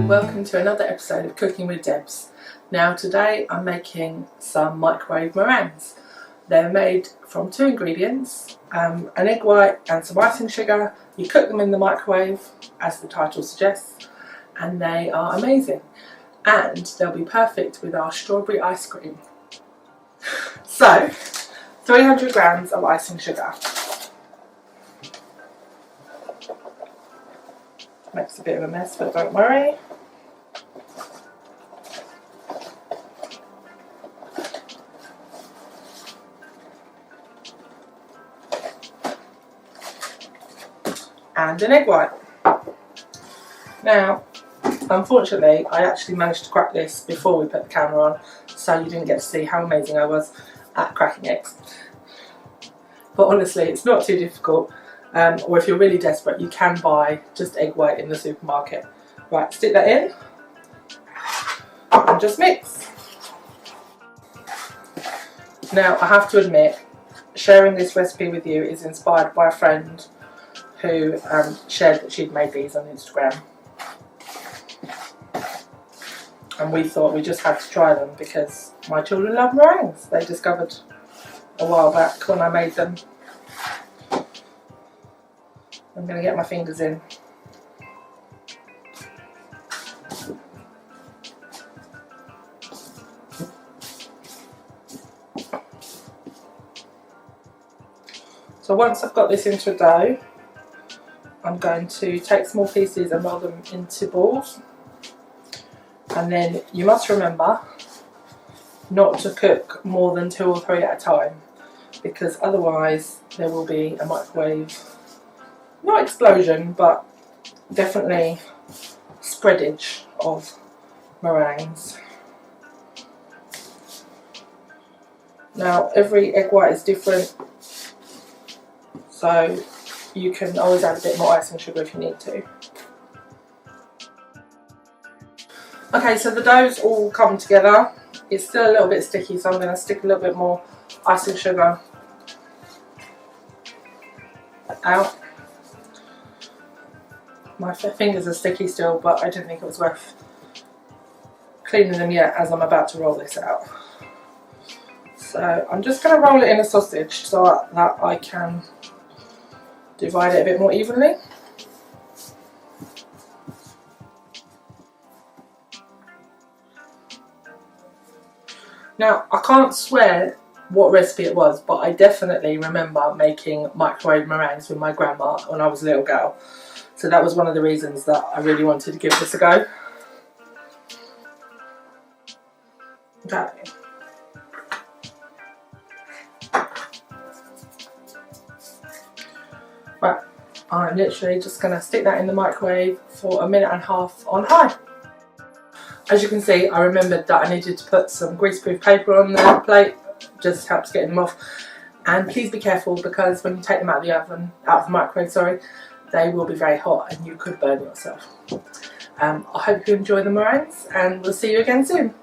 and welcome to another episode of Cooking with Debs. Now today I'm making some microwave meringues. They're made from two ingredients, an egg white and some icing sugar. You cook them in the microwave as the title suggests, and they are amazing, and they'll be perfect with our strawberry ice cream. So 300 grams of icing sugar. Makes a bit of a mess, but don't worry. And an egg white. Now, unfortunately, I actually managed to crack this before we put the camera on, so you didn't get to see how amazing I was at cracking eggs. But honestly, it's not too difficult. Or if you're really desperate, you can buy just egg white in the supermarket. Right, stick that in and just mix. Now, I have to admit, sharing this recipe with you is inspired by a friend who shared that she'd made these on Instagram. And we thought we just had to try them because my children love meringues. They discovered a while back when I made them. I'm going to get my fingers in. So once I've got this into a dough, I'm going to take small pieces and roll them into balls. And then you must remember not to cook more than 2 or 3 at a time, because otherwise there will be a microwave, not explosion, but definitely spreadage of meringues. Now every egg white is different, so you can always add a bit more icing sugar if you need to. Okay, so the dough's all come together. It's still a little bit sticky, so I'm going to stick a little bit more icing sugar out. My fingers are sticky still, but I didn't think it was worth cleaning them yet as I'm about to roll this out. So I'm just going to roll it in a sausage so that I can divide it a bit more evenly. Now, I can't swear what recipe it was, but I definitely remember making microwave meringues with my grandma when I was a little girl. So that was one of the reasons that I really wanted to give this a go. Okay. Right, I'm literally just going to stick that in the microwave for 1.5 minutes on high. As you can see, I remembered that I needed to put some greaseproof paper on the plate, just helps getting them off. And please be careful, because when you take them out of the oven, out of the microwave, sorry, they will be very hot and you could burn yourself. I hope you enjoy the meringues, and we'll see you again soon.